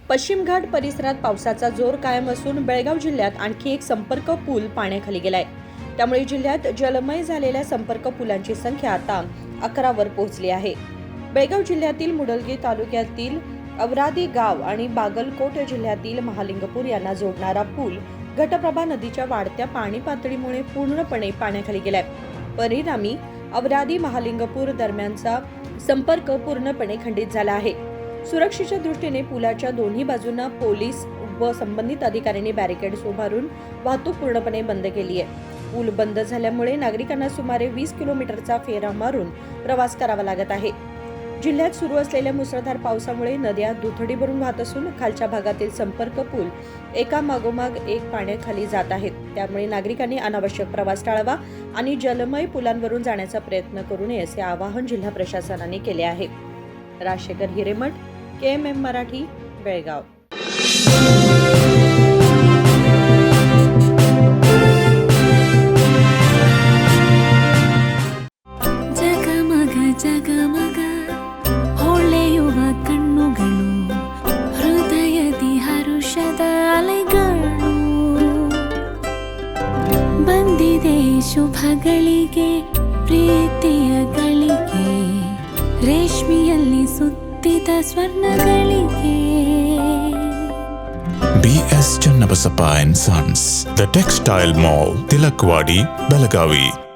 पश्चिम घाट परिसरात पावसाचा जोर कायम असून बेळगाव जिल्ह्यात आणखी एक संपर्क पूल पाण्याखाली गेलाय. त्यामुळे जिल्ह्यात जलमय झालेल्या संपर्क पुलांची संख्या आता 11 वर पोहोचली आहे. बेळगाव जिल्ह्यातील मुडलगी तालुक्यातील अवरादी गाव आणि बागलकोट जिल्ह्यातील महालिंगपूर यांना जोडणारा पूल घटप्रभा नदीच्या वाढत्या पाणी पातळीमुळे पूर्णपणे पाण्याखाली गेलाय. परिणामी अवरादी महालिंगपूर दरम्यानचा संपर्क पूर्णपणे खंडित झाला आहे. सुरक्षेच्या दृष्टीने पुलाच्या दोन्ही बाजूंना पोलीस व संबंधित अधिकाऱ्यांनी बॅरिकेड्स उभारून वाहतूक पूर्णपणे बंद केली आहे. पूल बंद झाल्यामुळे नागरिकांना सुमारे 20 किलोमीटरचा फेरा मारून प्रवास करावा लागत आहे. जिल्ह्यात सुरू असलेल्या मुसळधार पावसामुळे नद्या दुथडी भरून वाहत असून खालच्या भागातील संपर्क पूल एका मागोमाग एक पाण्याखाली जात आहेत. त्यामुळे नागरिकांनी अनावश्यक प्रवास टाळावा आणि जलमय पुलांवरून जाण्याचा प्रयत्न करू नये असे आवाहन जिल्हा प्रशासनाने केले आहे. राजशेखर हिरेमठ, KMM मराठी, बेळगाव. ಜಗಮಗ ಜಗಮಗ ಹೊಳೆಯುವ ಕಣ್ಣುಗಳು, ಹೃದಯದಿ ಹರುಷದ ಅಲೆಗಳು. ಬಂದಿದೆ ಶುಭಗಳಿಗೆ ಪ್ರೀತಿಯ ಗಳಿಗೆ, ರೇಷ್ಮೆಯಲ್ಲಿ ಸುತ್ತಿದ ಸ್ವರ್ಣಗಳಿಗೆ. BS Channabasappa and Sons, The Textile Mall, Tilakwadi, Belagavi.